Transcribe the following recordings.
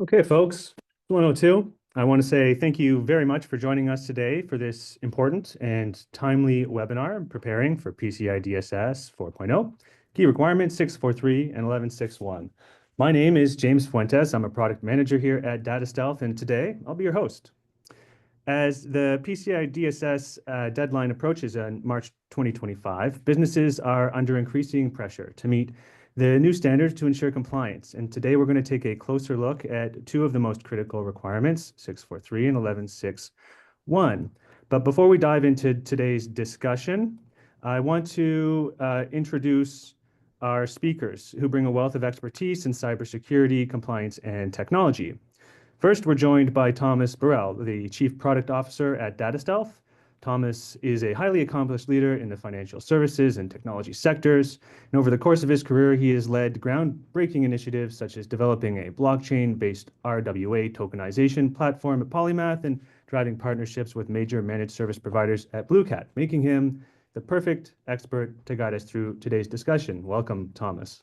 Okay, folks, 102. I want to say thank you very much for joining us today for this important and timely webinar preparing for PCI DSS 4.0, key requirements 643 and 1161. My name is James Fuentes. I'm a product manager here at DataStealth, and today I'll be your host. As the PCI DSS deadline approaches in March 2025, businesses are under increasing pressure to meet the new standards to ensure compliance. And today we're going to take a closer look at two of the most critical requirements, 643 and 1161. But before we dive into today's discussion, I want to introduce our speakers who bring a wealth of expertise in cybersecurity, compliance, and technology. First, we're joined by Thomas Burrell, the Chief Product Officer at DataStealth. Thomas is a highly accomplished leader in the financial services and technology sectors. And over the course of his career, he has led groundbreaking initiatives such as developing a blockchain-based RWA tokenization platform at Polymath and driving partnerships with major managed service providers at Blue Cat, making him the perfect expert to guide us through today's discussion. Welcome, Thomas.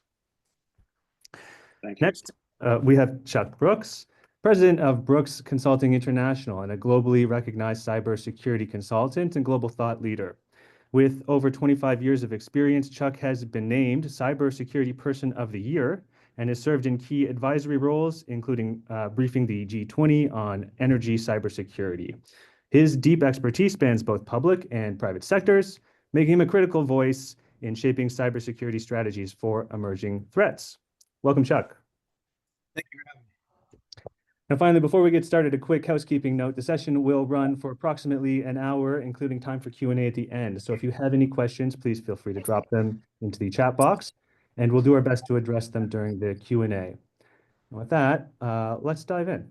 Thank you. Next, we have Chuck Brooks, President of Brooks Consulting International and a globally recognized cybersecurity consultant and global thought leader. With over 25 years of experience, Chuck has been named Cybersecurity Person of the Year and has served in key advisory roles, including briefing the G20 on energy cybersecurity. His deep expertise spans both public and private sectors, making him a critical voice in shaping cybersecurity strategies for emerging threats. Welcome, Chuck. Thank you for having me. And finally, before we get started, a quick housekeeping note. The session will run for approximately an hour, including time for Q&A at the end. So if you have any questions, please feel free to drop them into the chat box, and we'll do our best to address them during the Q&A. And with that, let's dive in.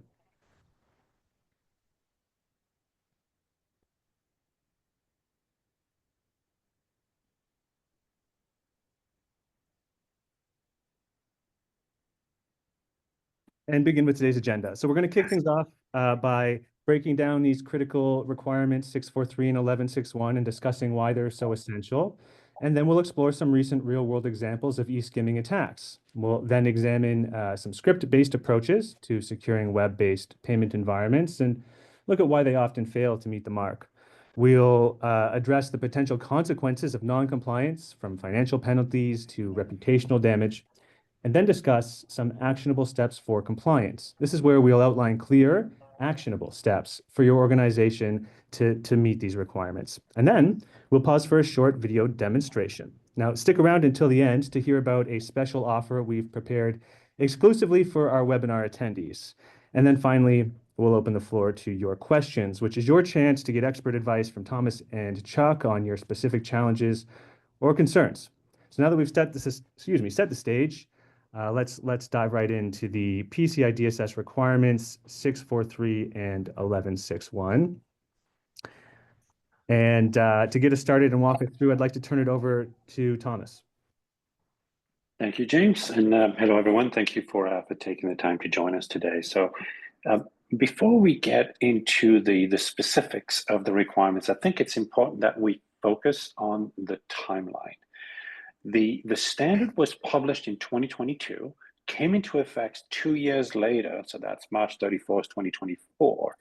And begin with today's agenda. So we're going to kick things off by breaking down these critical requirements, 643 and 1161, and discussing why they're so essential. And then we'll explore some recent real-world examples of e-skimming attacks. We'll then examine some script-based approaches to securing web-based payment environments and look at why they often fail to meet the mark. We'll address the potential consequences of non-compliance, from financial penalties to reputational damage, and then discuss some actionable steps for compliance. This is where we'll outline clear, actionable steps for your organization to meet these requirements. And then we'll pause for a short video demonstration. Now, stick around until the end to hear about a special offer we've prepared exclusively for our webinar attendees. And then finally, we'll open the floor to your questions, which is your chance to get expert advice from Thomas and Chuck on your specific challenges or concerns. So now that we've set the stage, let's dive right into the PCI DSS requirements 643 and 1161. And to get us started and walk us through, I'd like to turn it over to Thomas. Thank you, James, and hello, everyone. Thank you for taking the time to join us today. So before we get into the specifics of the requirements, I think it's important that we focus on the timeline. The standard was published in 2022, came into effect 2 years later, so that's March 31st, 2024,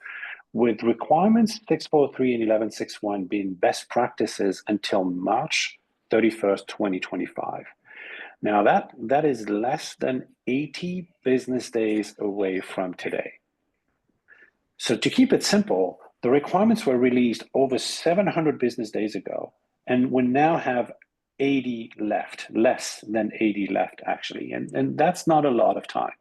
with requirements 643 and 1161 being best practices until March 31st, 2025. Now that is less than 80 business days away from today. So to keep it simple, the requirements were released over 700 business days ago, and we now have 80 left, less than 80 left, actually. And that's not a lot of time.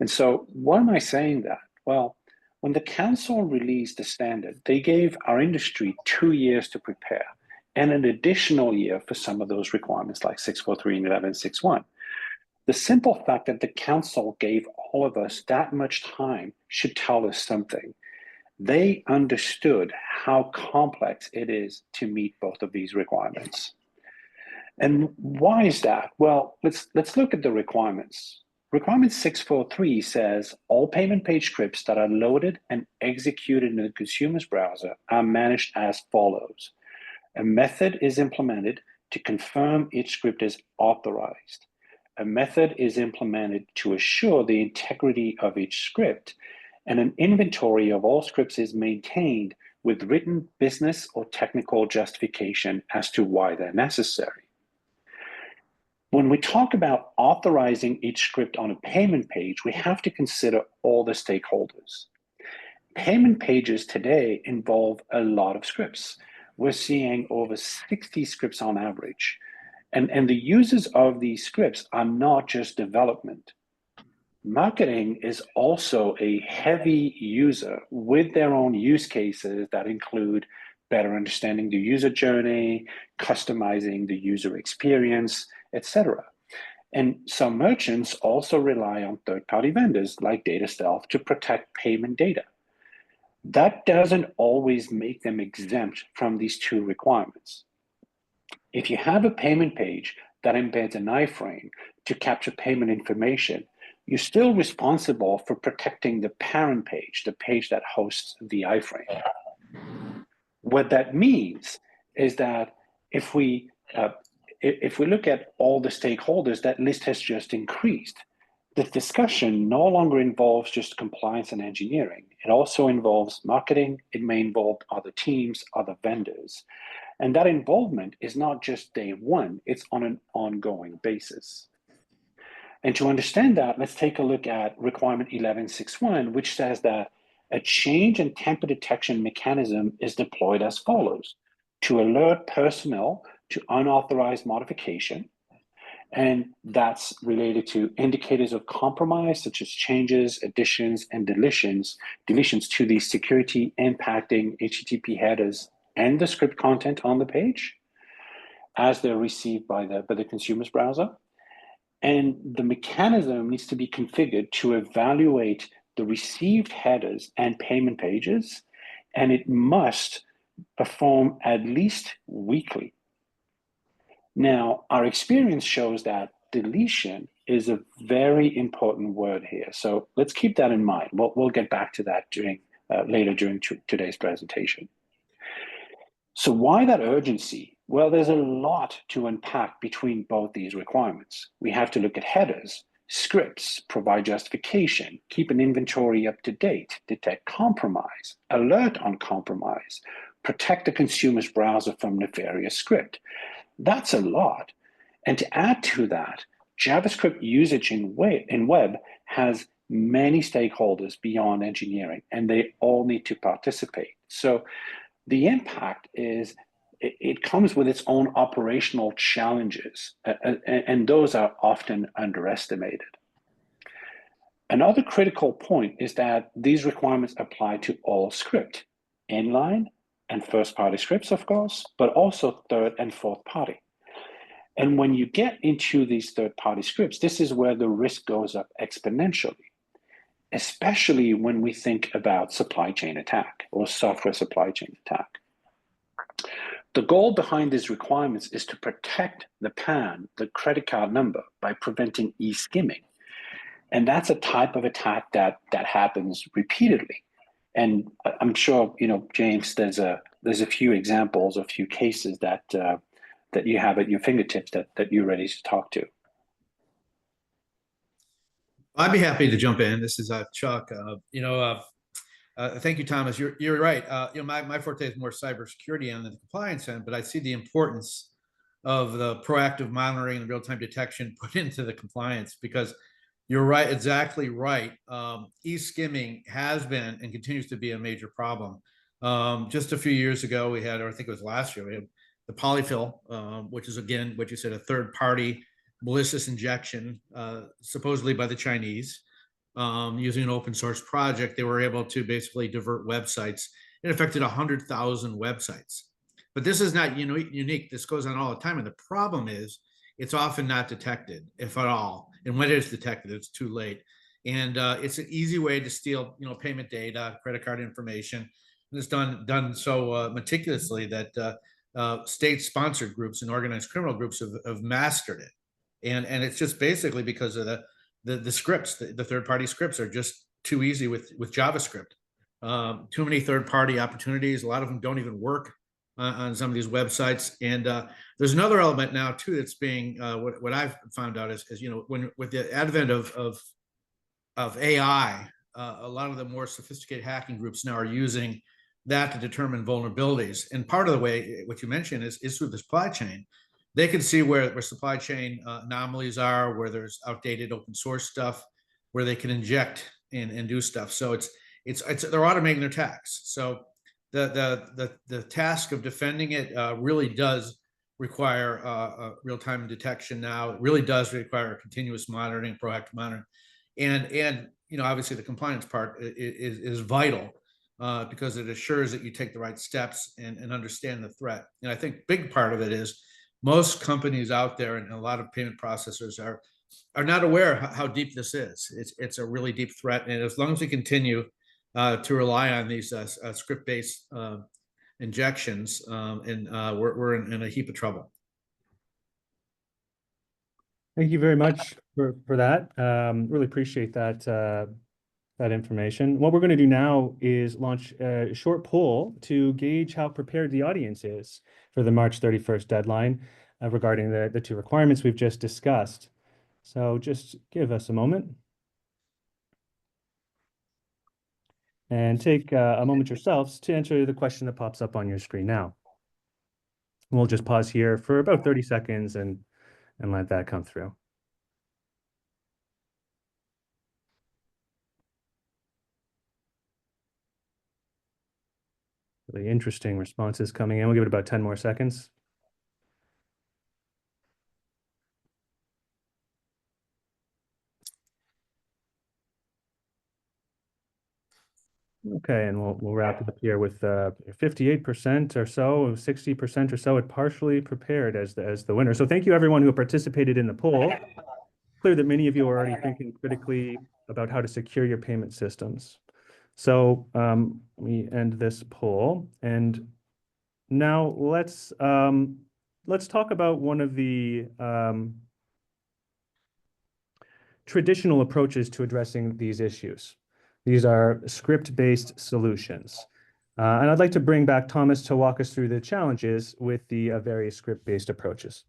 And so why am I saying that? Well, when the council released the standard, they gave our industry 2 years to prepare and an additional year for some of those requirements like 643 and 1161. The simple fact that the council gave all of us that much time should tell us something. They understood how complex it is to meet both of these requirements. And why is that? Well, let's look at the requirements. Requirement 643 says all payment page scripts that are loaded and executed in the consumer's browser are managed as follows. A method is implemented to confirm each script is authorized. a method is implemented to assure the integrity of each script, and an inventory of all scripts is maintained with written business or technical justification as to why they're necessary. When we talk about authorizing each script on a payment page, we have to consider all the stakeholders. Payment pages today involve a lot of scripts. We're seeing over 60 scripts on average. And the users of these scripts are not just development. Marketing is also a heavy user with their own use cases that include better understanding the user journey, customizing the user experience, etc. And some merchants also rely on third-party vendors like DataStealth to protect payment data. That doesn't always make them exempt from these two requirements. If you have a payment page that embeds an iframe to capture payment information, you're still responsible for protecting the parent page, the page that hosts the iframe. What that means is that if we look at all the stakeholders, that list has just increased. The discussion no longer involves just compliance and engineering. It also involves marketing. It may involve other teams, other vendors. And that involvement is not just day one, it's on an ongoing basis. And to understand that, let's take a look at requirement 1161, which says that a change in tamper detection mechanism is deployed as follows: to alert personnel to unauthorized modification. And that's related to indicators of compromise, such as changes, additions, and deletions to the security impacting HTTP headers and the script content on the page as they're received by the consumer's browser. And the mechanism needs to be configured to evaluate the received headers and payment pages, and it must perform at least weekly. Now, our experience shows that deletion is a very important word here. So let's keep that in mind. We'll get back to that later during today's presentation. So why that urgency? Well, there's a lot to unpack between both these requirements. We have to look at headers, scripts, provide justification, keep an inventory up to date, detect compromise, alert on compromise, protect the consumer's browser from nefarious script. That's a lot. And to add to that, JavaScript usage in web has many stakeholders beyond engineering, and they all need to participate. So the impact is it comes with its own operational challenges, and those are often underestimated. Another critical point is that these requirements apply to all script, inline and first-party scripts, of course, but also third and fourth party. And when you get into these third-party scripts, this is where the risk goes up exponentially, especially when we think about supply chain attack or software supply chain attack. The goal behind these requirements is to protect the PAN, the credit card number, by preventing e-skimming. And that's a type of attack that happens repeatedly. And I'm sure, James, there's a few examples, a few cases that you have at your fingertips that you're ready to talk to. I'd be happy to jump in. This is Chuck. Thank you, Thomas. You're right. My forte is more cybersecurity on the compliance end, but I see the importance of the proactive monitoring and real-time detection put into the compliance, because you're right, exactly right. E-skimming has been and continues to be a major problem. Just a few years ago, we had, or I think it was last year, we had the polyfill, which is, again, what you said, a third-party malicious injection, supposedly by the Chinese. Using an open source project, they were able to basically divert websites. It affected 100,000 websites. But this is not unique. This goes on all the time. And the problem is it's often not detected, if at all. And when it is detected, it's too late. And it's an easy way to steal, payment data, credit card information. And it's done so meticulously that state-sponsored groups and organized criminal groups have mastered it. And it's just basically because of the scripts, the third-party scripts are just too easy with JavaScript. Too many third-party opportunities. A lot of them don't even work on some of these websites. And there's another element now too that's being what I've found out is when with the advent of AI, a lot of the more sophisticated hacking groups now are using that to determine vulnerabilities. And part of the way, what you mentioned, is through the supply chain. They can see where supply chain anomalies are, where there's outdated open source stuff, where they can inject and do stuff. So they're automating their attacks. So the task of defending it really does require real-time detection now. It really does require continuous monitoring, proactive monitoring, and obviously the compliance part is vital because it assures that you take the right steps and understand the threat. And I think big part of it is most companies out there and a lot of payment processors are not aware how deep this is. It's a really deep threat, and as long as we continue to rely on these script-based injections, we're in a heap of trouble. Thank you very much for that. Really appreciate that information. What we're going to do now is launch a short poll to gauge how prepared the audience is for the March 31st deadline regarding the two requirements we've just discussed. So just give us a moment. And take a moment yourselves to answer the question that pops up on your screen now. We'll just pause here for about 30 seconds and let that come through. Really interesting responses coming in. We'll give it about 10 more seconds. Okay, and we'll wrap it up here with 58% or so, 60% or so, it partially prepared as the winner. So thank you everyone who participated in the poll. Clear that many of you are already thinking critically about how to secure your payment systems. So we end this poll, and now let's talk about one of the traditional approaches to addressing these issues. These are script-based solutions. And I'd like to bring back Thomas to walk us through the challenges with the various script-based approaches.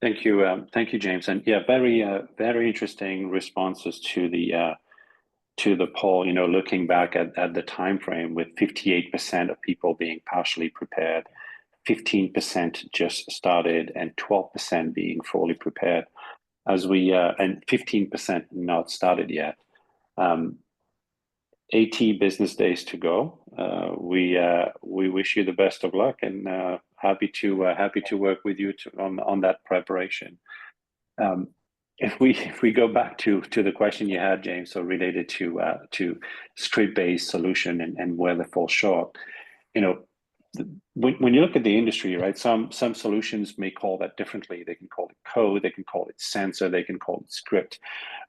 Thank you, James. And yeah, very interesting responses to the poll. Looking back at the time frame, with 58% of people being partially prepared, 15% just started, and 12% being fully prepared. And 15% not started yet. 80 business days to go. We wish you the best of luck, and happy to work with you on that preparation. If we go back to the question you had, James, so related to script-based solution and where they fall short, when you look at the industry, right, some solutions may call that differently. They can call it code, they can call it sensor, they can call it script.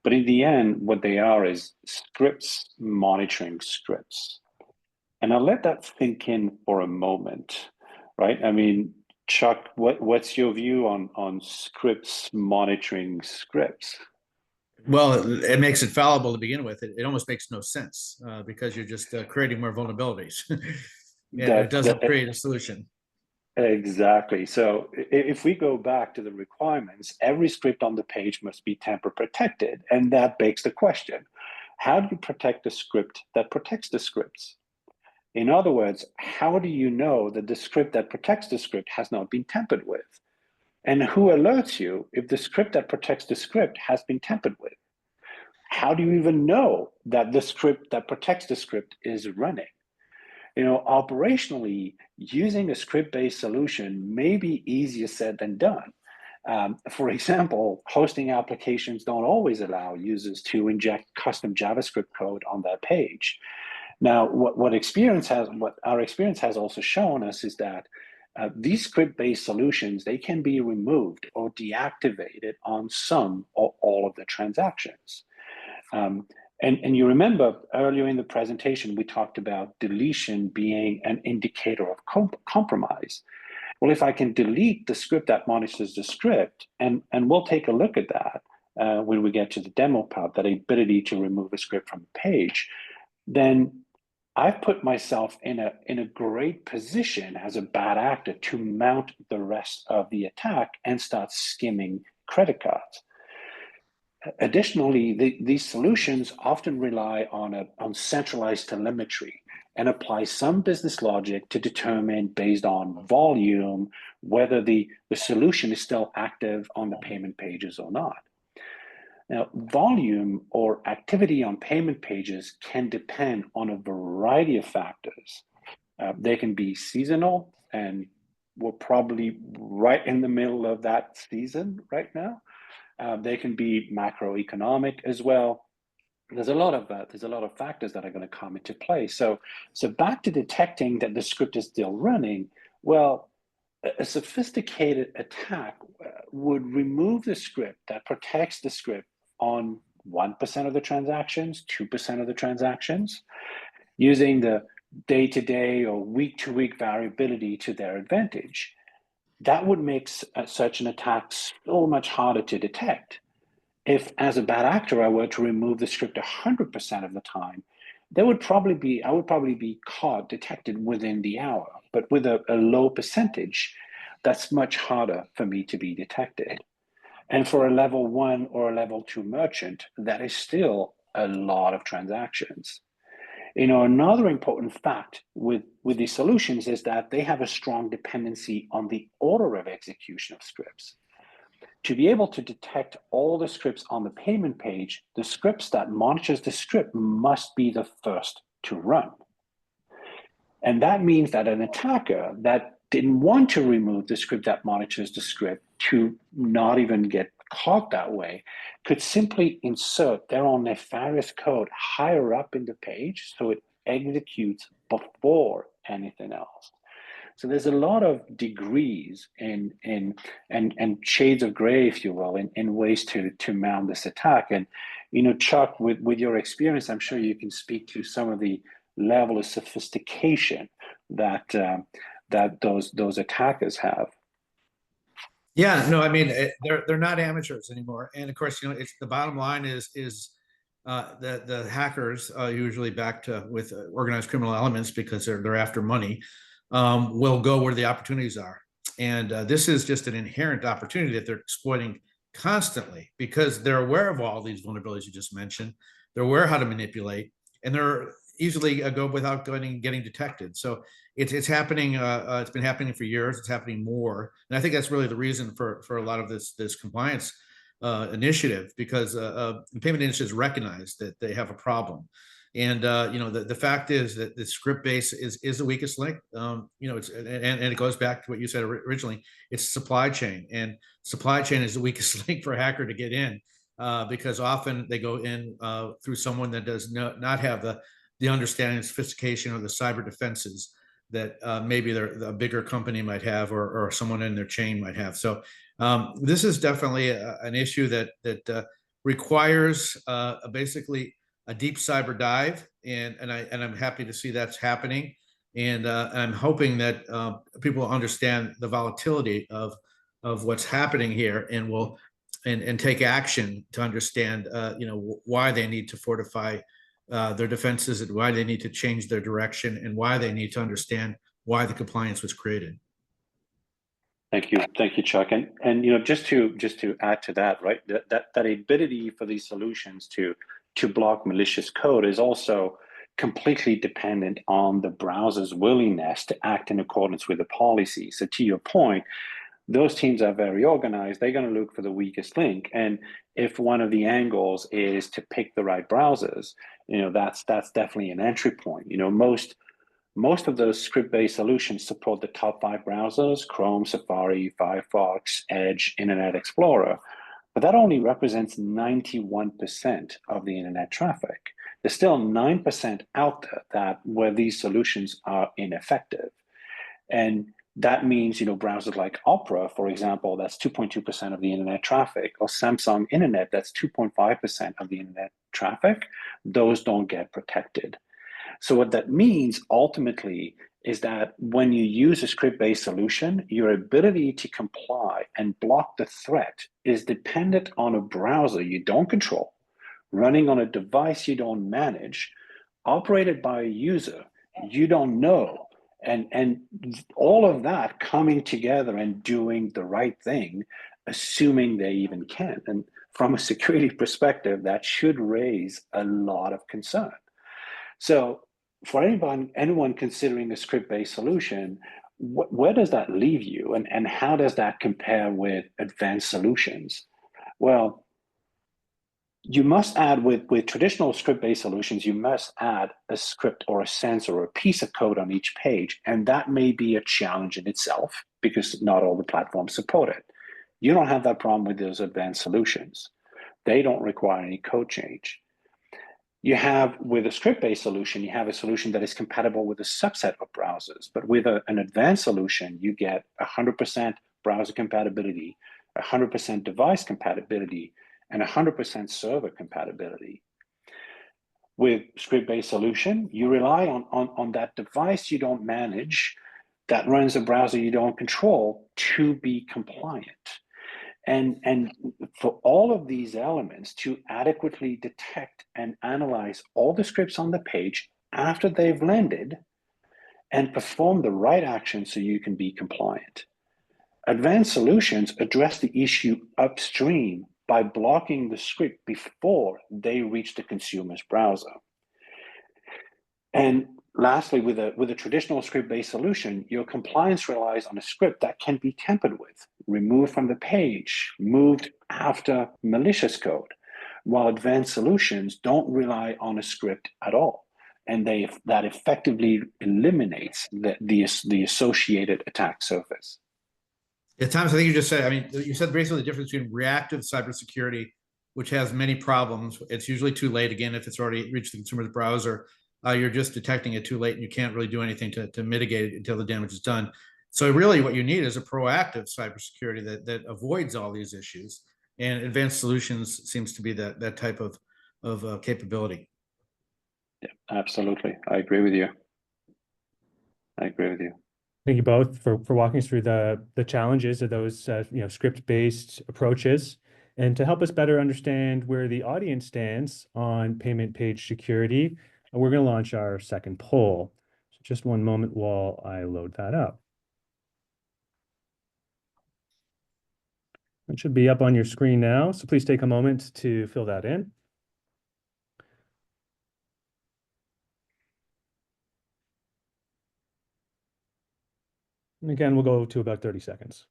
But in the end, what they are is scripts monitoring scripts. And I'll let that sink in for a moment, right? I mean, Chuck, what's your view on scripts monitoring scripts? Well, it makes it fallible to begin with. It almost makes no sense because you're just creating more vulnerabilities. It doesn't create a solution. Exactly. So if we go back to the requirements, every script on the page must be tamper protected. And that begs the question, how do you protect a script that protects the scripts? In other words, how do you know that the script that protects the script has not been tampered with? And who alerts you if the script that protects the script has been tampered with? How do you even know that the script that protects the script is running? Operationally, using a script-based solution may be easier said than done. For example, hosting applications don't always allow users to inject custom JavaScript code on their page. Now, what our experience has also shown us is that these script-based solutions, they can be removed or deactivated on some or all of the transactions. And you remember earlier in the presentation, we talked about deletion being an indicator of compromise. Well, if I can delete the script that monitors the script, and we'll take a look at that when we get to the demo part, that ability to remove a script from the page, then I've put myself in a great position as a bad actor to mount the rest of the attack and start skimming credit cards. Additionally, these solutions often rely on centralized telemetry and apply some business logic to determine, based on volume, whether the solution is still active on the payment pages or not. Now, volume or activity on payment pages can depend on a variety of factors. They can be seasonal, and we're probably right in the middle of that season right now. They can be macroeconomic as well. There's a lot of factors that are going to come into play. So back to detecting that the script is still running. Well, a sophisticated attack would remove the script that protects the script on 1% of the transactions, 2% of the transactions, using the day-to-day or week-to-week variability to their advantage. That would make such an attack so much harder to detect. If, as a bad actor, I were to remove the script 100% of the time, I would probably be caught, detected within the hour. But with a low percentage, that's much harder for me to be detected. And for a level 1 or a level 2 merchant, that is still a lot of transactions. Another important fact with these solutions is that they have a strong dependency on the order of execution of scripts. To be able to detect all the scripts on the payment page, the scripts that monitors the script must be the first to run. And that means that an attacker that didn't want to remove the script that monitors the script to not even get caught that way could simply insert their own nefarious code higher up in the page so it executes before anything else. So there's a lot of degrees and shades of gray, if you will, in ways to mount this attack. And Chuck, with your experience, I'm sure you can speak to some of the level of sophistication that those attackers have. Yeah, no, I mean, they're not amateurs anymore. And of course, it's the bottom line is the hackers, usually backed with organized criminal elements because they're after money, will go where the opportunities are. And this is just an inherent opportunity that they're exploiting constantly because they're aware of all these vulnerabilities you just mentioned. They're aware how to manipulate, and they're easily go without getting detected. So it's happening. It's been happening for years. It's happening more, and I think that's really the reason for a lot of this compliance initiative, because the payment industry has recognized that they have a problem. And the fact is that the script base is the weakest link. It's and it goes back to what you said originally. It's supply chain, and supply chain is the weakest link for a hacker to get in because often they go in through someone that does not have the understanding, sophistication, or the cyber defenses that maybe a bigger company might have, or someone in their chain might have. So this is definitely an issue that requires basically a deep cyber dive, and I'm happy to see that's happening, and I'm hoping that people understand the volatility of what's happening here, and will and take action to understand why they need to fortify their defenses, and why they need to change their direction, and why they need to understand why the compliance was created. Thank you, Chuck. And just to add to that, right, that ability for these solutions to block malicious code is also completely dependent on the browser's willingness to act in accordance with the policy. So to your point, those teams are very organized. They're going to look for the weakest link, and if one of the angles is to pick the right browsers, that's definitely an entry point. Most of those script-based solutions support the top 5 browsers: Chrome, Safari, Firefox, Edge, Internet Explorer, but that only represents 91% of the internet traffic. There's still 9% out there where these solutions are ineffective, and that means, browsers like Opera, for example, that's 2.2% of the internet traffic, or Samsung Internet, that's 2.5% of the internet traffic. Those don't get protected. So what that means ultimately is that when you use a script-based solution, your ability to comply and block the threat is dependent on a browser you don't control, running on a device you don't manage, operated by a user you don't know. And all of that coming together and doing the right thing, assuming they even can. And from a security perspective, that should raise a lot of concern. So for anyone considering a script-based solution, where does that leave you? And how does that compare with advanced solutions? Well, you must add with traditional script-based solutions, you must add a script or a sensor or a piece of code on each page. And that may be a challenge in itself because not all the platforms support it. You don't have that problem with those advanced solutions. They don't require any code change. You have, with a script-based solution, you have a solution that is compatible with a subset of browsers. But with an advanced solution, you get 100% browser compatibility, 100% device compatibility, and 100% server compatibility. With script-based solution, you rely on that device you don't manage, that runs a browser you don't control, to be compliant. And for all of these elements to adequately detect and analyze all the scripts on the page after they've landed and perform the right action so you can be compliant. Advanced solutions address the issue upstream by blocking the script before they reach the consumer's browser. And lastly, with a traditional script-based solution, your compliance relies on a script that can be tampered with, removed from the page, moved after malicious code, while advanced solutions don't rely on a script at all. And that effectively eliminates the associated attack surface. At times, I think you just said, I mean, you said basically the difference between reactive cybersecurity, which has many problems. It's usually too late. Again, if it's already reached the consumer's browser, you're just detecting it too late and you can't really do anything to mitigate it until the damage is done. So really what you need is a proactive cybersecurity that avoids all these issues. And advanced solutions seems to be that type of capability. Yeah, absolutely. I agree with you. Thank you both for walking us through the challenges of those script-based approaches, and to help us better understand where the audience stands on payment page security. We're going to launch our second poll. So just one moment while I load that up. It should be up on your screen now, so please take a moment to fill that in. And again, we'll go to about 30 seconds.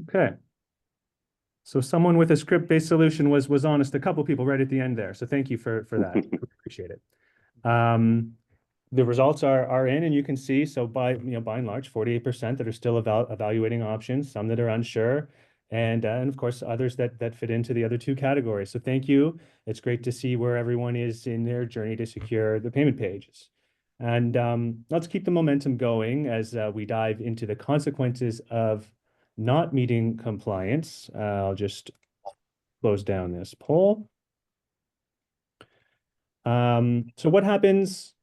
Okay. So someone with a script-based solution was honest. A couple people right at the end there. So thank you for that. Appreciate it. The results are in, and you can see, so by and large, 48% that are still evaluating options, some that are unsure, and of course others that fit into the other two categories. So thank you. It's great to see where everyone is in their journey to secure the payment pages. And let's keep the momentum going as we dive into the consequences of not meeting compliance. I'll just close down this poll. So what happens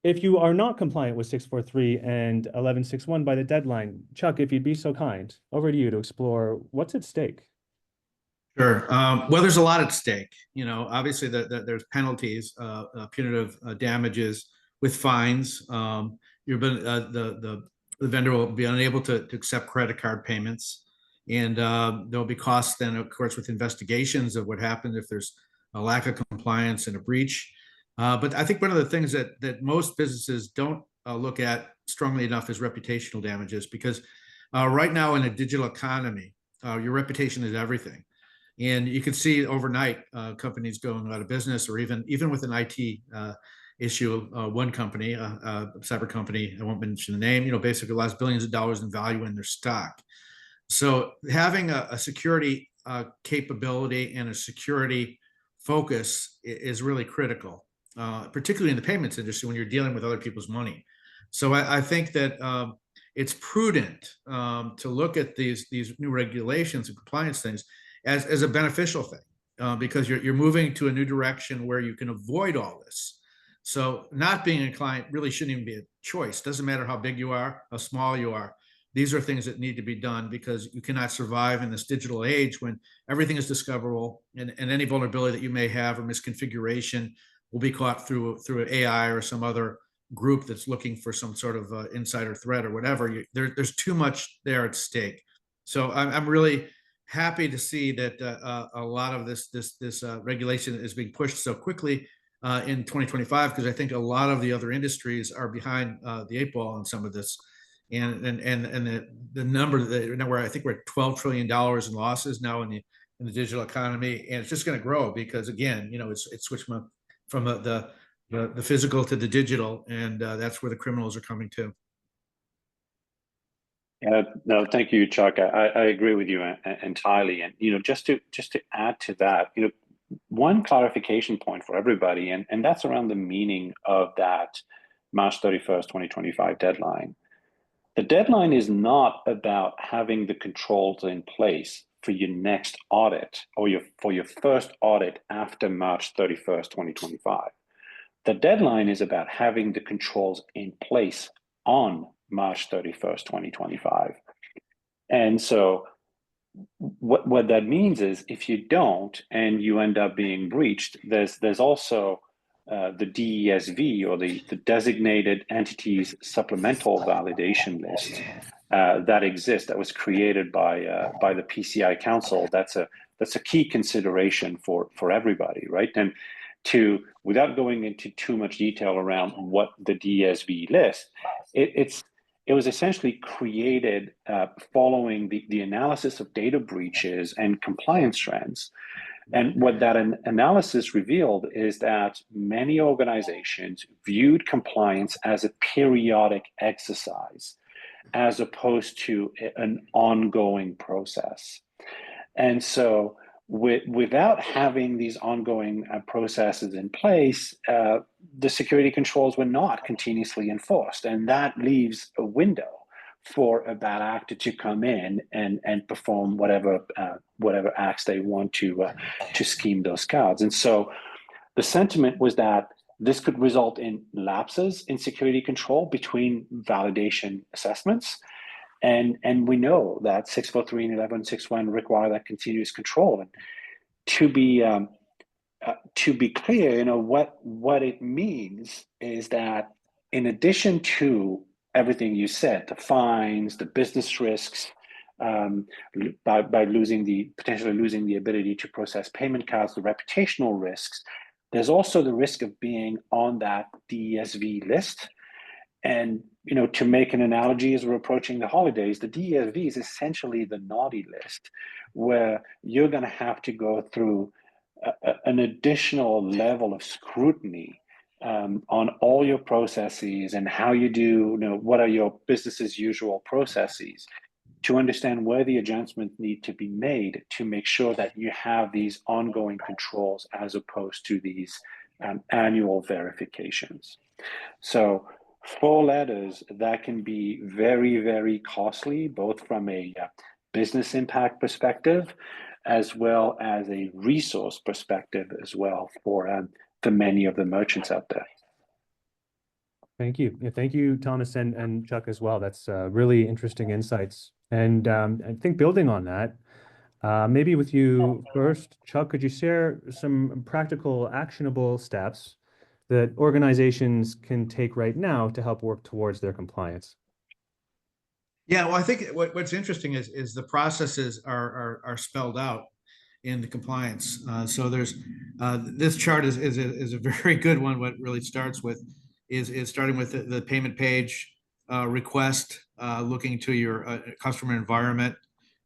if you are not compliant with 643 and 1161 by the deadline? Chuck, if you'd be so kind, over to you to explore what's at stake. Sure. Well, there's a lot at stake. Obviously there's penalties, punitive damages with fines. The vendor will be unable to accept credit card payments. And there'll be costs then, of course, with investigations of what happened if there's a lack of compliance and a breach. But I think one of the things that most businesses don't look at strongly enough is reputational damages, because right now in a digital economy, your reputation is everything. And you can see overnight companies going out of business, or even with an IT issue, one company, a cyber company, I won't mention the name, basically lost billions of dollars in value in their stock. So having a security capability and a security focus is really critical, particularly in the payments industry when you're dealing with other people's money. So I think that it's prudent to look at these new regulations and compliance things as a beneficial thing. because you're moving to a new direction where you can avoid all this. So not being a client really shouldn't even be a choice. Doesn't matter how big you are, how small you are. These are things that need to be done because you cannot survive in this digital age when everything is discoverable, and any vulnerability that you may have or misconfiguration will be caught through an AI or some other group that's looking for some sort of insider threat or whatever. There's too much there at stake. So I'm really happy to see that a lot of this regulation is being pushed so quickly in 2025, because I think a lot of the other industries are behind the 8 ball on some of this. And the number that where I think we're at $12 trillion in losses now in the digital economy, and it's just going to grow because, again, it's switched from the physical to the digital, and that's where the criminals are coming to. No, thank you, Chuck. I agree with you entirely. And just to add to that, one clarification point for everybody, and that's around the meaning of that March 31st, 2025 deadline. The deadline is not about having the controls in place for your next audit or for your first audit after March 31st, 2025. The deadline is about having the controls in place on March 31st, 2025. And so what that means is if you don't and you end up being breached, there's also the DESV, or the Designated Entities Supplemental Validation List that exists, that was created by the PCI Council. That's a key consideration for everybody, right? And without going into too much detail around what the DSV lists, it was essentially created following the analysis of data breaches and compliance trends. And what that analysis revealed is that many organizations viewed compliance as a periodic exercise, as opposed to an ongoing process. And so without having these ongoing processes in place, the security controls were not continuously enforced. And that leaves a window for a bad actor to come in and perform whatever acts they want to scheme those cards. And so the sentiment was that this could result in lapses in security control between validation assessments. And we know that 643 and 1161 require that continuous control. And to be clear, what it means is that in addition to everything you said, the fines, the business risks, by potentially losing the ability to process payment cards, the reputational risks, there's also the risk of being on that DSV list. And to make an analogy, as we're approaching the holidays, the DSV is essentially the naughty list, where you're going to have to go through an additional level of scrutiny on all your processes and how you do, what are your business as usual processes, to understand where the adjustments need to be made to make sure that you have these ongoing controls as opposed to these annual verifications. So 4 letters, that can be very, very costly, both from a business impact perspective, as well as a resource perspective as well for many of the merchants out there. Thank you. Yeah, thank you, Thomas and Chuck as well. That's really interesting insights. And I think building on that, maybe with you first, Chuck, could you share some practical, actionable steps that organizations can take right now to help work towards their compliance? Yeah, well, I think what's interesting is the processes are spelled out in the compliance. So there's this chart is a very good one. What really starts with is starting with the payment page request, looking to your customer environment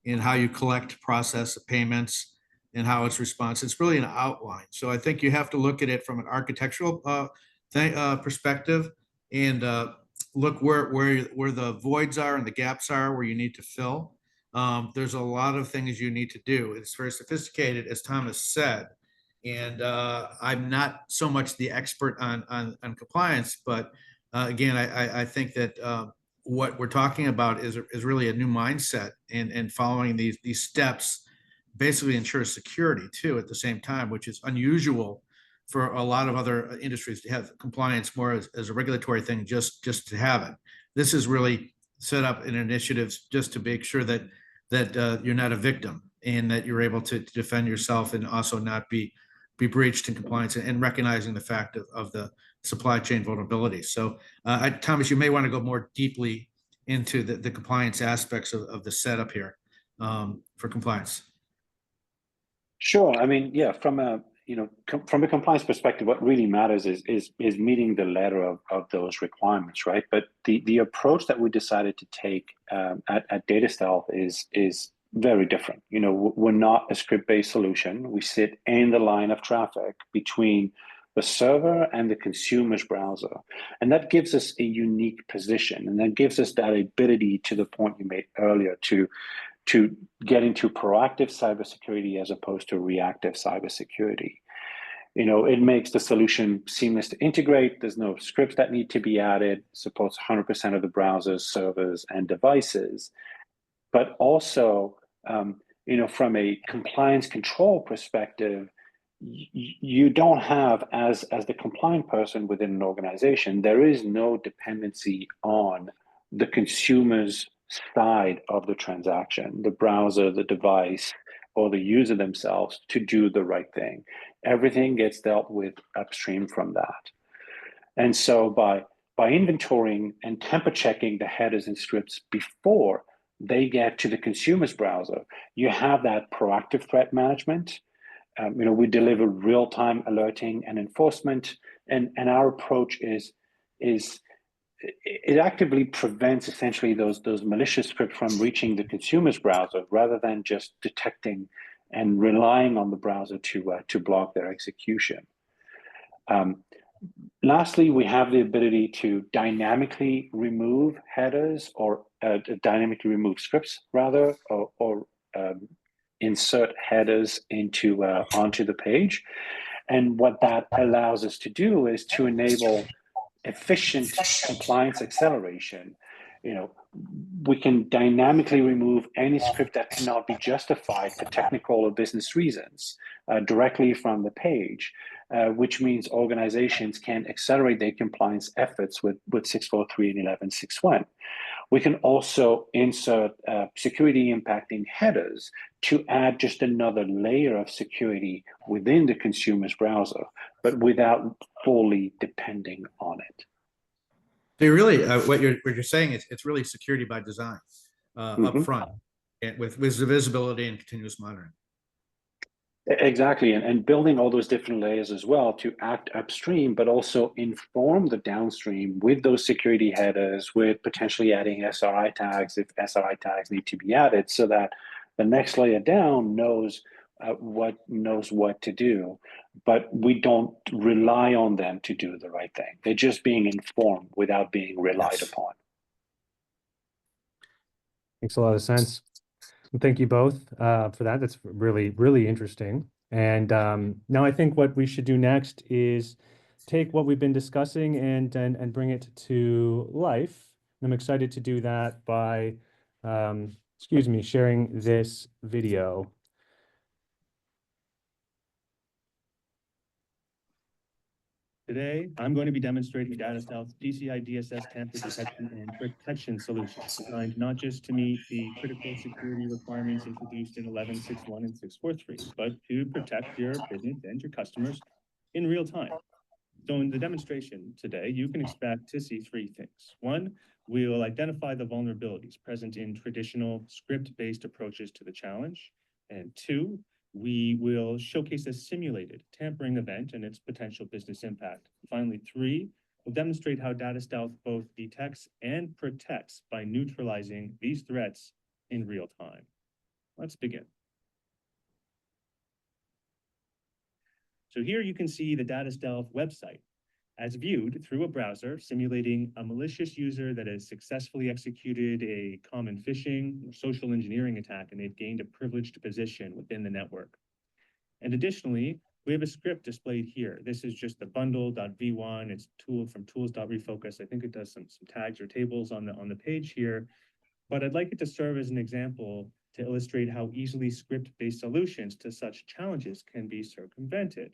and how you collect, process payments, and how it's responsive. It's really an outline. So I think you have to look at it from an architectural perspective and look where the voids are and the gaps are, where you need to fill. There's a lot of things you need to do. It's very sophisticated, as Thomas said. And I'm not so much the expert on compliance, but again, I think that what we're talking about is really a new mindset and following these steps basically ensures security too at the same time, which is unusual for a lot of other industries to have compliance more as a regulatory thing, just to have it. This is really set up in initiatives just to make sure that you're not a victim and that you're able to defend yourself and also not be breached in compliance, and recognizing the fact of the supply chain vulnerability. So, Thomas, you may want to go more deeply into the compliance aspects of the setup here for compliance. Sure. I mean, yeah, from a from a compliance perspective, what really matters is meeting the letter of those requirements, right? But the approach that we decided to take at DataStealth is very different. We're not a script-based solution. We sit in the line of traffic between the server and the consumer's browser, and that gives us a unique position, and that gives us that ability, to the point you made earlier, to get into proactive cybersecurity as opposed to reactive cybersecurity. It makes the solution seamless to integrate. There's no scripts that need to be added, supports 100% of the browsers, servers, and devices. But also, from a compliance control perspective, you don't have, as the compliant person within an organization, there is no dependency on the consumer's side of the transaction, the browser, the device, or the user themselves, to do the right thing. Everything gets dealt with upstream from that. And so by inventorying and temper checking the headers and scripts before they get to the consumer's browser, you have that proactive threat management. We deliver real-time alerting and enforcement, and our approach is it actively prevents essentially those malicious scripts from reaching the consumer's browser, rather than just detecting and relying on the browser to block their execution. Lastly, we have the ability to dynamically remove headers, or dynamically remove scripts rather, or insert headers onto the page. And what that allows us to do is to enable efficient compliance acceleration. We can dynamically remove any script that cannot be justified for technical or business reasons directly from the page, which means organizations can accelerate their compliance efforts with 643 and 1161. We can also insert security impacting headers to add just another layer of security within the consumer's browser, but without fully depending on it. So you're really, what you're saying is it's really security by design up front, with visibility and continuous monitoring. Exactly, and building all those different layers as well to act upstream, but also inform the downstream with those security headers, with potentially adding SRI tags if SRI tags need to be added, so that the next layer down knows what to do. But we don't rely on them to do the right thing. They're just being informed without being relied upon. Makes a lot of sense. Thank you both for that. That's really, really interesting. And now I think what we should do next is take what we've been discussing and bring it to life. I'm excited to do that by, sharing this video. Today, I'm going to be demonstrating DataStealth PCI DSS tamper detection and protection solutions designed not just to meet the critical security requirements introduced in 11.6.1 and 6.4.3, but to protect your business and your customers in real time. So in the demonstration today, you can expect to see three things. One, we will identify the vulnerabilities present in traditional script-based approaches to the challenge. And two, we will showcase a simulated tampering event and its potential business impact. Finally, three, we'll demonstrate how DataStealth both detects and protects by neutralizing these threats in real time. Let's begin. So here you can see the DataStealth website as viewed through a browser, simulating a malicious user that has successfully executed a common phishing or social engineering attack, and they've gained a privileged position within the network. And additionally, we have a script displayed here. This is just the bundle.v1. It's tool from tools.refocus. I think it does some tags or tables on the page here, but I'd like it to serve as an example to illustrate how easily script-based solutions to such challenges can be circumvented.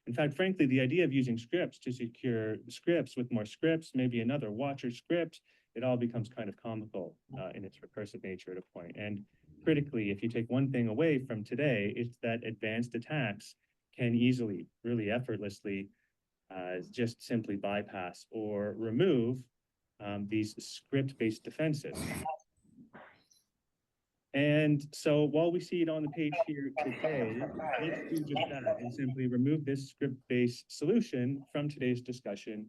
In fact, frankly, the idea of using scripts to secure scripts with more scripts, maybe another watcher script, it all becomes kind of comical in its recursive nature at a point. And critically, if you take one thing away from today, it's that advanced attacks can easily, really effortlessly, just simply bypass or remove these script-based defenses. And so while we see it on the page here today, let's do just that and simply remove this script-based solution from today's discussion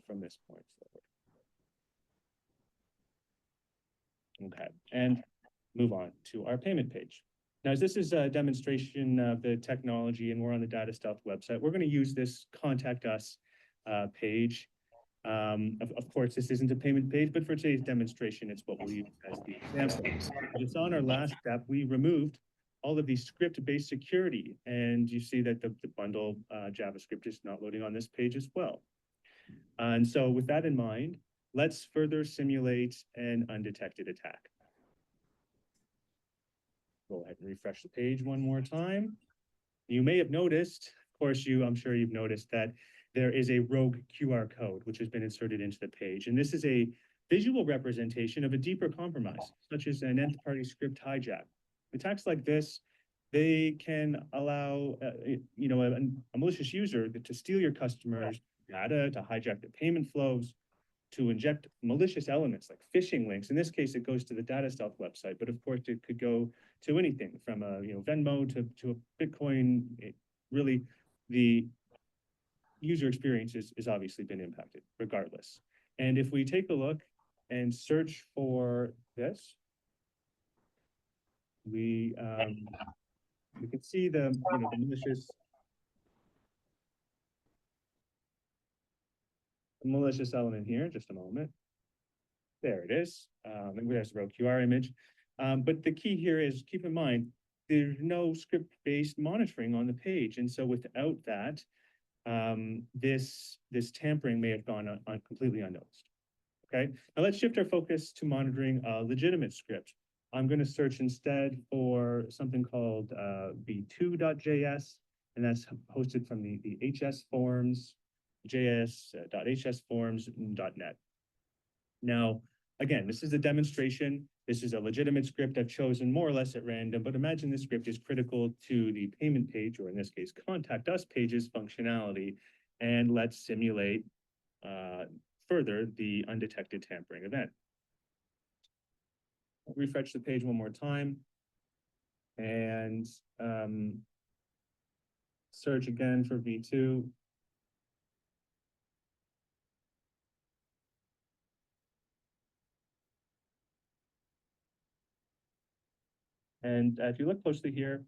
from this point forward. Okay, and move on to our payment page. Now, as this is a demonstration of the technology and we're on the DataStealth website, we're going to use this Contact Us page. Of course, this isn't a payment page, but for today's demonstration, it's what we'll use as the example. Just on our last step, we removed all of the script-based security, and you see that the bundle JavaScript is not loading on this page as well. And so with that in mind, let's further simulate an undetected attack. Go ahead and refresh the page one more time. You may have noticed, of course, I'm sure you've noticed that there is a rogue QR code, which has been inserted into the page. And this is a visual representation of a deeper compromise, such as an nth party script hijack. Attacks like this, they can allow a malicious user to steal your customers' data, to hijack their payment flows, to inject malicious elements like phishing links. In this case, it goes to the DataStealth website, but of course it could go to anything from a Venmo to a Bitcoin. Really, the user experience is obviously been impacted regardless. And if we take a look and search for this, we can see the malicious element here. Just a moment. There it is. And there's the rogue QR image. But the key here is keep in mind there's no script-based monitoring on the page, and so without that, this tampering may have gone on completely unnoticed. Okay, now let's shift our focus to monitoring a legitimate script. I'm going to search instead for something called v2.js, and that's hosted from the HS forms, js.hsforms.net. Now, again, this is a demonstration. This is a legitimate script I've chosen more or less at random, but imagine this script is critical to the payment page, or in this case, Contact Us page's functionality. And let's simulate further the undetected tampering event. I'll refresh the page one more time and search again for v2. And if you look closely here,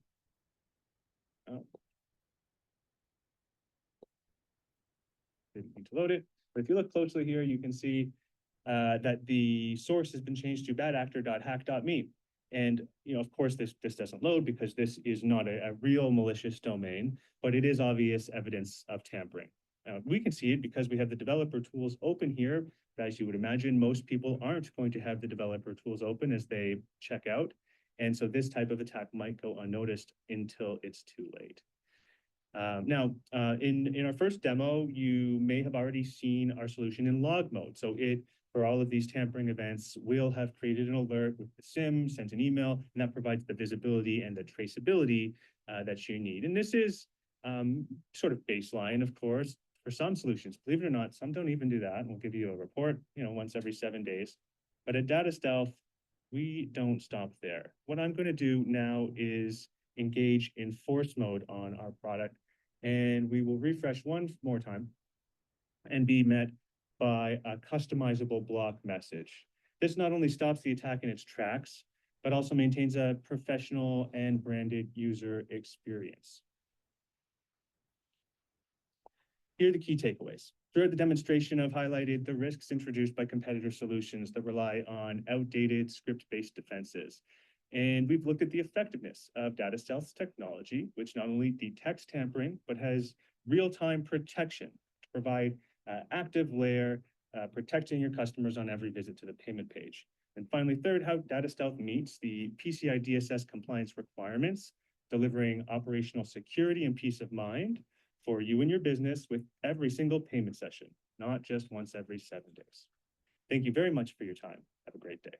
didn't need to load it, but if you look closely here, you can see that the source has been changed to badactor.hack.me. And of course, this doesn't load because this is not a real malicious domain, but it is obvious evidence of tampering. We can see it because we have the developer tools open here. As you would imagine, most people aren't going to have the developer tools open as they check out. And so this type of attack might go unnoticed until it's too late. Now, in our first demo, you may have already seen our solution in log mode. So for all of these tampering events, we'll have created an alert with the SIM, sent an email, and that provides the visibility and the traceability that you need. And this is sort of baseline, of course, for some solutions. Believe it or not, some don't even do that. And we'll give you a report, once every 7 days. But at DataStealth, we don't stop there. What I'm going to do now is engage in force mode on our product, and we will refresh one more time and be met by a customizable block message. This not only stops the attack in its tracks, but also maintains a professional and branded user experience. Here are the key takeaways. Throughout the demonstration, I've highlighted the risks introduced by competitor solutions that rely on outdated script-based defenses. And we've looked at the effectiveness of DataStealth's technology, which not only detects tampering, but has real-time protection to provide active layer, protecting your customers on every visit to the payment page. And finally, third, how DataStealth meets the PCI DSS compliance requirements, delivering operational security and peace of mind for you and your business with every single payment session, not just once every 7 days. Thank you very much for your time. Have a great day.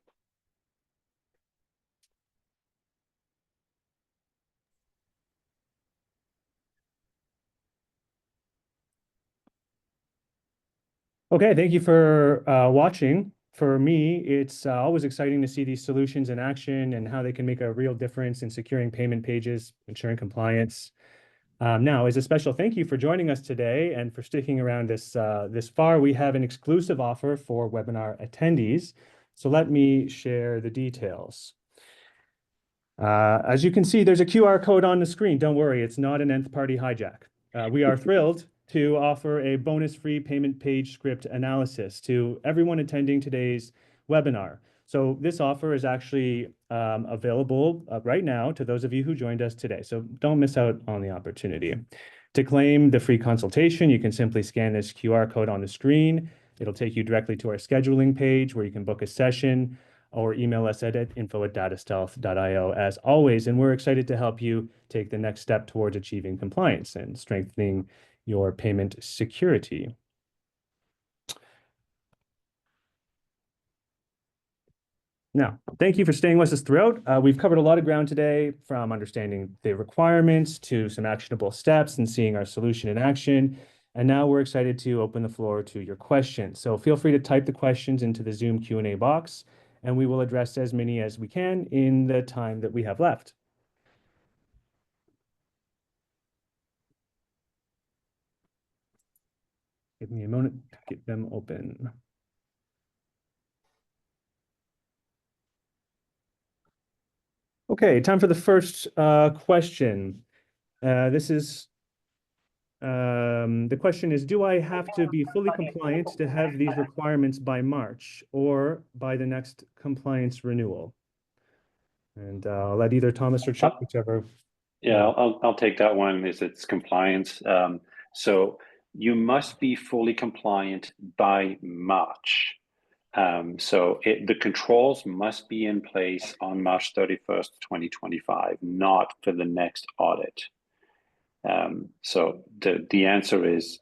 Okay, thank you for watching. For me, it's always exciting to see these solutions in action and how they can make a real difference in securing payment pages, ensuring compliance. Now, as a special thank you for joining us today and for sticking around this far, we have an exclusive offer for webinar attendees. So let me share the details. As you can see, there's a QR code on the screen. Don't worry, it's not an nth party hijack. We are thrilled to offer a bonus-free payment page script analysis to everyone attending today's webinar. So this offer is actually available right now to those of you who joined us today. So don't miss out on the opportunity. To claim the free consultation, you can simply scan this QR code on the screen. It'll take you directly to our scheduling page where you can book a session or email us at info@datastealth.io as always. And we're excited to help you take the next step towards achieving compliance and strengthening your payment security. Now, thank you for staying with us throughout. We've covered a lot of ground today, from understanding the requirements to some actionable steps and seeing our solution in action. And now we're excited to open the floor to your questions. So feel free to type the questions into the Zoom Q&A box, and we will address as many as we can in the time that we have left. Give me a moment to get them open. Okay, time for the first question. The question is, do I have to be fully compliant to have these requirements by March or by the next compliance renewal? And I'll let either Thomas or Chuck, whichever. Yeah, I'll take that one. It's compliance. So you must be fully compliant by March. So the controls must be in place on March 31st, 2025, not for the next audit. So the answer is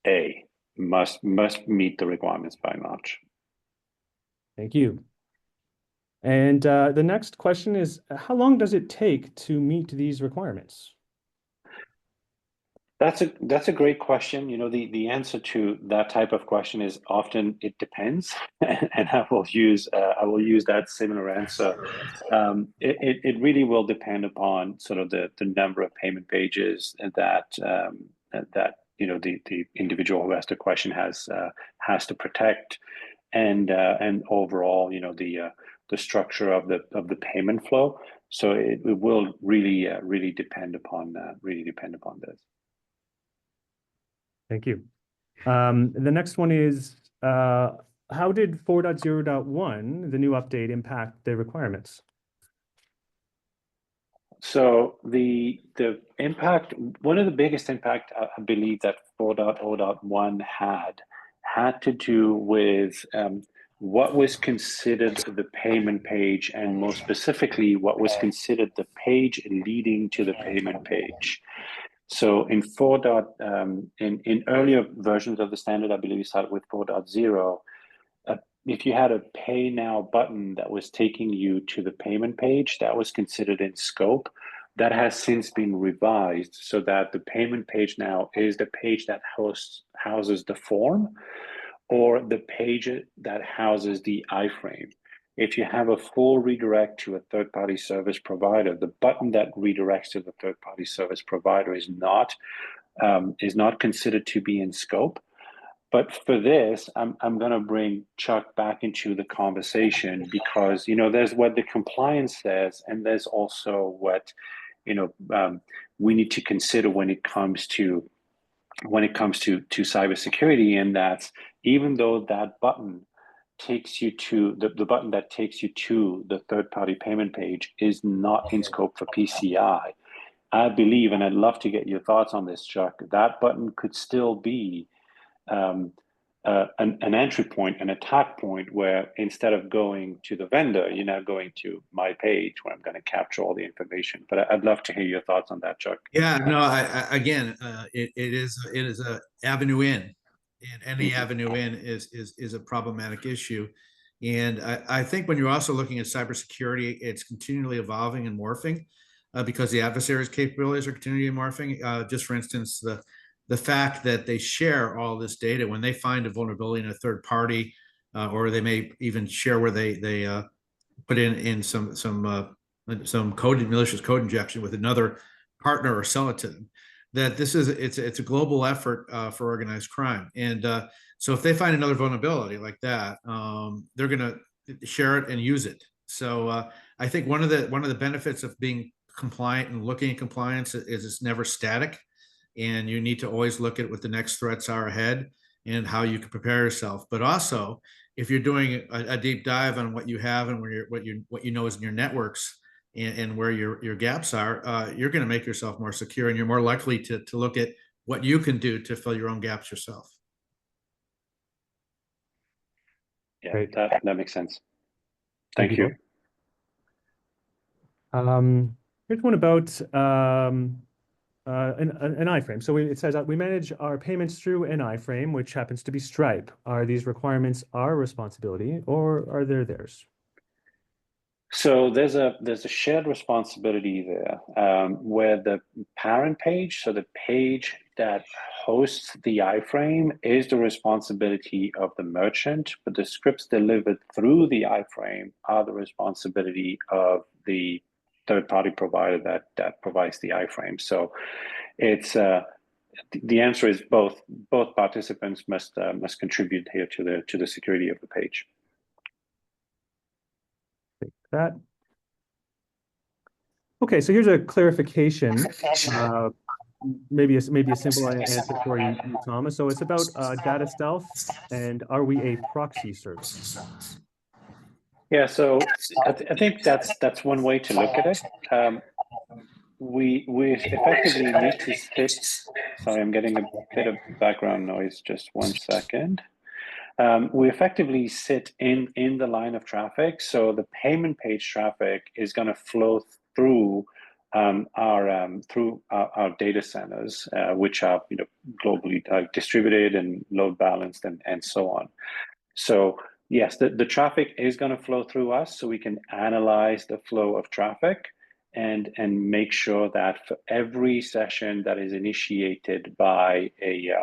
A, must meet the requirements by March. Thank you. And the next question is, how long does it take to meet these requirements? That's a great question. You know, the answer to that type of question is often it depends, and I will use that similar answer. It really will depend upon sort of the number of payment pages that you know the individual who asked the question has to protect, and overall, you know, the structure of the payment flow. So it will really depend upon this. Thank you. The next one is, how did 4.0.1, the new update, impact the requirements? So the impact, one of the biggest impact I believe that 4.0.1 had to do with what was considered the payment page, and more specifically, what was considered the page leading to the payment page. So in in earlier versions of the standard, I believe we started with 4.0. If you had a pay now button that was taking you to the payment page, that was considered in scope. That has since been revised so that the payment page now is the page that houses the form, or the page that houses the iframe. If you have a full redirect to a third-party service provider, the button that redirects to the third-party service provider is not considered to be in scope. But for this, I'm going to bring Chuck back into the conversation, because, you know, there's what the compliance says, and there's also what, you know, we need to consider when it comes to cybersecurity, and that's, even though that button takes you to the button that takes you to the third-party payment page is not in scope for PCI. I believe, and I'd love to get your thoughts on this, Chuck, that button could still be an entry point, an attack point, where instead of going to the vendor, you're now going to my page where I'm going to capture all the information. But I'd love to hear your thoughts on that, Chuck. Yeah, no, again, it is a avenue in, and any avenue in is a problematic issue. And I think when you're also looking at cybersecurity, it's continually evolving and morphing because the adversary's capabilities are continually morphing. Just for instance, the fact that they share all this data when they find a vulnerability in a third party, or they may even share where they put in some code, malicious code injection with another partner or sell it to them. That this is it's a global effort for organized crime, and so if they find another vulnerability like that, they're going to share it and use it. So I think one of the benefits of being compliant and looking at compliance is it's never static, and you need to always look at what the next threats are ahead and how you can prepare yourself. But also, if you're doing a deep dive on what you have and what you know is in your networks, and where your gaps are, you're going to make yourself more secure, and you're more likely to look at what you can do to fill your own gaps yourself. Yeah, Great. that makes sense. Thank you. Here's one about an iframe. So it says that we manage our payments through an iframe, which happens to be Stripe. Are these requirements our responsibility, or are they theirs? So there's a shared responsibility there where the parent page, so the page that hosts the iframe, is the responsibility of the merchant, but the scripts delivered through the iframe are the responsibility of the third-party provider that provides the iframe. So it's the answer is both. Both participants must contribute here to the security of the page. That. Okay, so here's a clarification. Maybe a simple answer for you, Thomas. So it's about DataStealth, and are we a proxy service? Yeah, so I think that's one way to look at it. We effectively need to sit. Sorry, I'm getting a bit of background noise. Just one second. We effectively sit in the line of traffic, so the payment page traffic is going to flow through our data centers, which are globally distributed and load balanced and so on. So yes, the traffic is going to flow through us, so we can analyze the flow of traffic and make sure that for every session that is initiated by a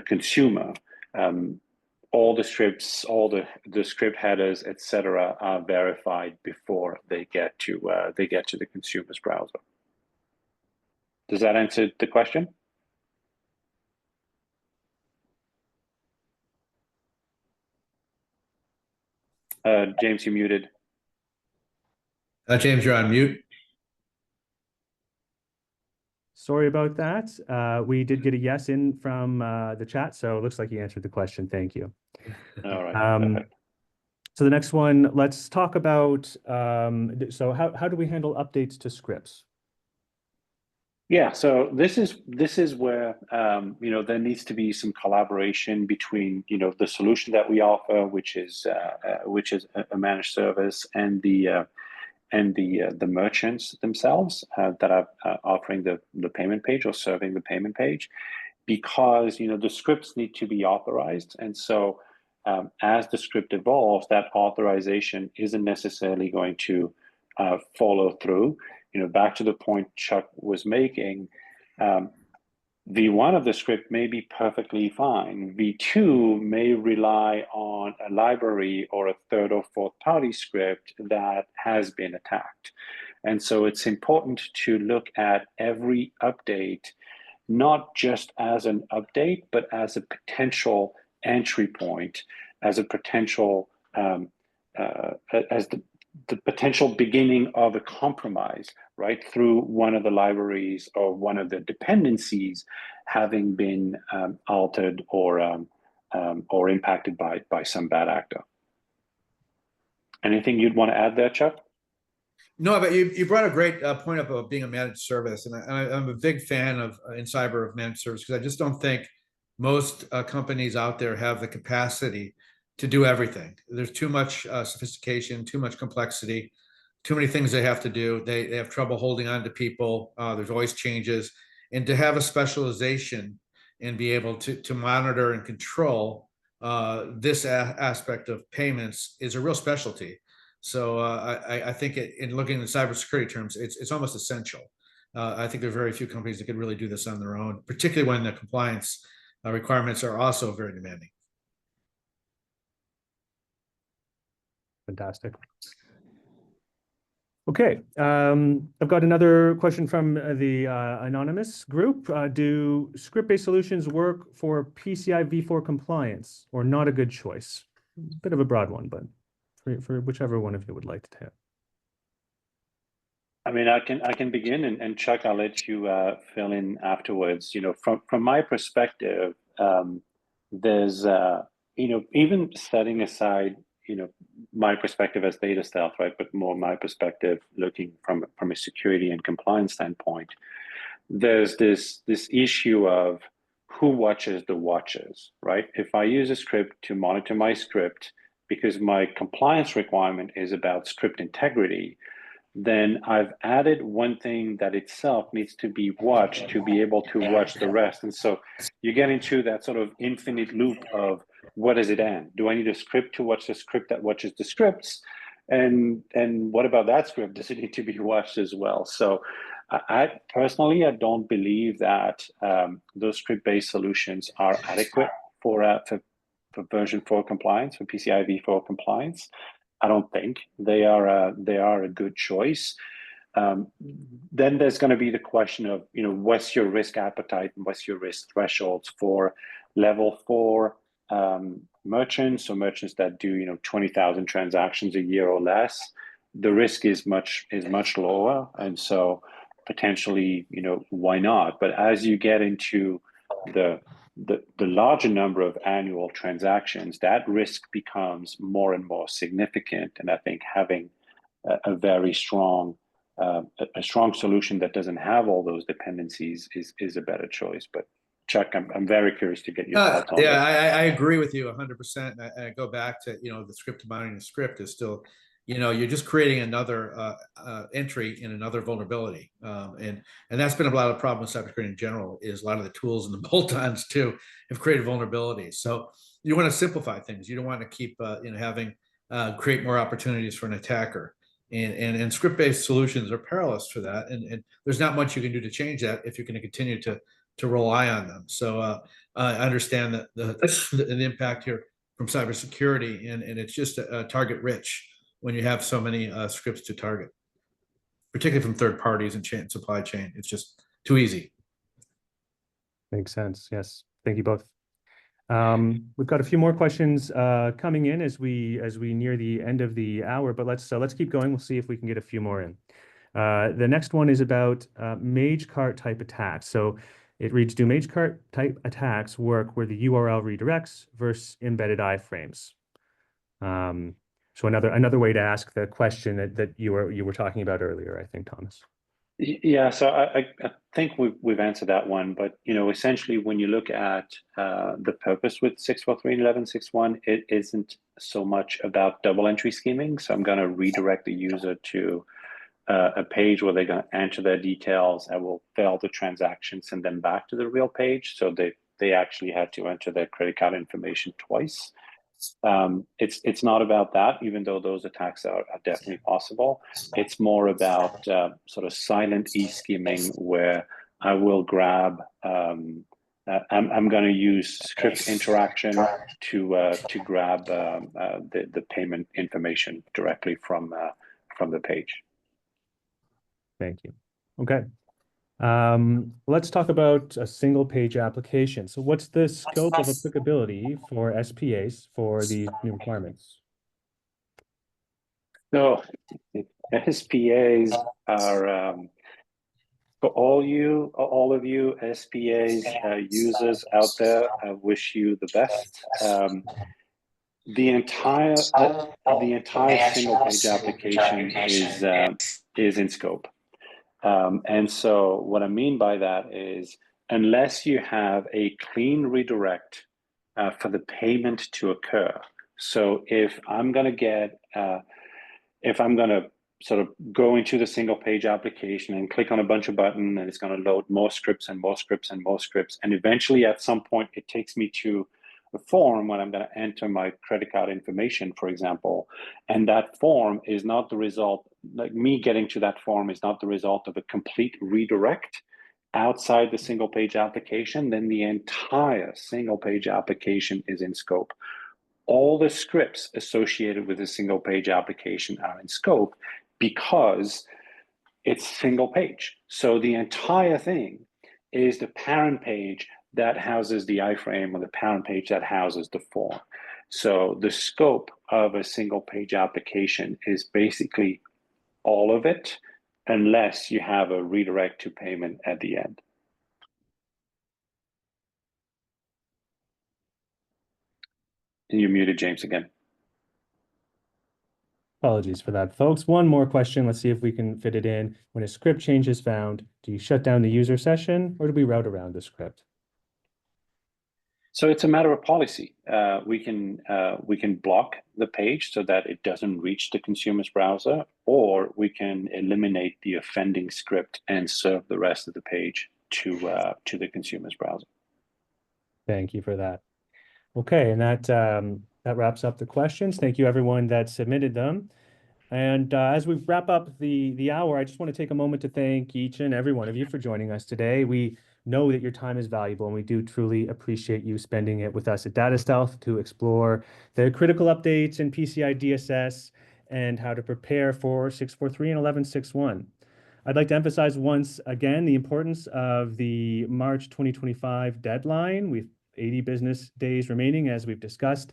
consumer, all the scripts, all the script headers, etc., are verified before they get to the consumer's browser. Does that answer the question? James, you muted. James, you're on mute. Sorry about that. We did get a yes in from the chat, so it looks like you answered the question. Thank you. All right. So the next one, let's talk about, so how do we handle updates to scripts? Yeah, so this is where there needs to be some collaboration between the solution that we offer, which is a managed service, and the merchants themselves that are offering the payment page or serving the payment page, because the scripts need to be authorized, and so as the script evolves, that authorization isn't necessarily going to follow through. Back to the point Chuck was making, V1 of the script may be perfectly fine. V2 may rely on a library or a third or fourth party script that has been attacked. And so it's important to look at every update, not just as an update, but as a potential entry point, as a potential, as the potential beginning of a compromise, right, through one of the libraries or one of the dependencies having been altered or impacted by some bad actor. Anything you'd want to add there, Chuck? No, but you brought a great point up about being a managed service, and I'm a big fan of in cyber of managed service because I just don't think most companies out there have the capacity to do everything. There's too much sophistication, too much complexity, too many things they have to do. They have trouble holding on to people. There's always changes, and to have a specialization and be able to monitor and control this aspect of payments is a real specialty. So I think in looking at cybersecurity terms, it's almost essential. I think there are very few companies that could really do this on their own, particularly when the compliance requirements are also very demanding. Fantastic. Okay, I've got another question from the anonymous group. Do script-based solutions work for PCI V4 compliance or not a good choice? Bit of a broad one, but for whichever one of you would like to take. I mean, I can begin, and Chuck, I'll let you fill in afterwards. You know, from my perspective, there's you know, even setting aside, you know, my perspective as DataStealth, right, but more my perspective looking from a security and compliance standpoint, there's this issue of who watches the watches, right? If I use a script to monitor my script because my compliance requirement is about script integrity, then I've added one thing that itself needs to be watched to be able to watch the rest. And so you get into that sort of infinite loop of what does it end? Do I need a script to watch the script that watches the scripts? And what about that script? Does it need to be watched as well? So I personally, I don't believe that those script-based solutions are adequate for version 4 compliance, for PCI V4 compliance. I don't think they are a good choice. Then there's going to be the question of, you know, what's your risk appetite and what's your risk thresholds for level 4 merchants, or merchants that do, you know, 20,000 transactions a year or less. The risk is much lower, and so potentially, you know, why not? But as you get into the larger number of annual transactions, that risk becomes more and more significant. And I think having a very strong solution that doesn't have all those dependencies is a better choice. But Chuck, I'm very curious to get your thoughts on yeah, this. I agree with you 100%. I go back to, you know, the script monitoring the script is still, you know, you're just creating another entry in another vulnerability. And that's been a lot of problem with cybersecurity in general, is a lot of the tools and the bolt-ons too have created vulnerabilities. So you want to simplify things. You don't want to keep, you know, having create more opportunities for an attacker. And script-based solutions are perilous for that. And there's not much you can do to change that if you're going to continue to rely on them. So I understand that the impact here from cybersecurity, and it's just target rich when you have so many scripts to target, particularly from third parties and supply chain. It's just too easy. Makes sense. Yes. Thank you both. We've got a few more questions coming in as we near the end of the hour, but let's keep going. We'll see if we can get a few more in. The next one is about mage cart type attacks. So it reads, do mage cart type attacks work where the URL redirects versus embedded iframes? So another way to ask the question that you were talking about earlier, I think, Thomas. Yeah, so I think we've answered that one, but, you know, essentially when you look at the purpose with 643 and 1161, it isn't so much about double entry scheming. So I'm going to redirect the user to a page where they're going to enter their details. I will fail the transaction, send them back to the real page. So they actually had to enter their credit card information twice. It's not about that, even though those attacks are definitely possible. It's more about sort of silent e-scheming, where I will grab, I'm going to use script interaction to grab the payment information directly from the page. Thank you. Okay. Let's talk about a single page application. So what's the scope of applicability for SPAs for these new requirements? So SPAs are, for all of you SPAs users out there, I wish you the best. The entire single page application is in scope. And so what I mean by that is, unless you have a clean redirect for the payment to occur. So if I'm going to sort of go into the single page application and click on a bunch of buttons, and it's going to load more scripts and more scripts and more scripts, and eventually at some point it takes me to a form when I'm going to enter my credit card information, for example, and that form is not the result, like me getting to that form is not the result of a complete redirect outside the single page application, then the entire single page application is in scope. All the scripts associated with a single page application are in scope because it's single page. So the entire thing is the parent page that houses the iframe, or the parent page that houses the form. So the scope of a single page application is basically all of it, unless you have a redirect to payment at the end. And you're muted, James, again. Apologies for that, folks. One more question. Let's see if we can fit it in. When a script change is found, do you shut down the user session, or do we route around the script? So it's a matter of policy. We can block the page so that it doesn't reach the consumer's browser, or we can eliminate the offending script and serve the rest of the page to the consumer's browser. Thank you for that. Okay, and that wraps up the questions. Thank you, everyone that submitted them. And as we wrap up the hour, I just want to take a moment to thank each and every one of you for joining us today. We know that your time is valuable, and we do truly appreciate you spending it with us at DataStealth to explore the critical updates in PCI DSS and how to prepare for 643 and 1161. I'd like to emphasize once again the importance of the March 2025 deadline. We've 80 business days remaining, as we've discussed.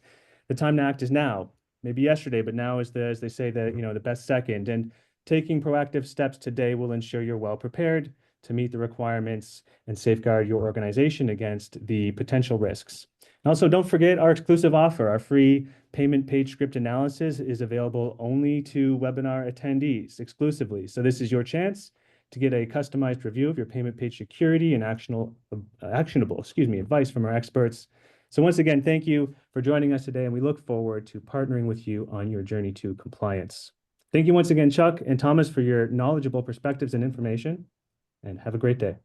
The time to act is now. Maybe yesterday, but now is as they say, the best second. And taking proactive steps today will ensure you're well prepared to meet the requirements and safeguard your organization against the potential risks. And also, don't forget our exclusive offer. Our free payment page script analysis is available only to webinar attendees exclusively. So this is your chance to get a customized review of your payment page security and actionable advice from our experts. So once again, thank you for joining us today, and we look forward to partnering with you on your journey to compliance. Thank you once again, Chuck and Thomas, for your knowledgeable perspectives and information, and have a great day.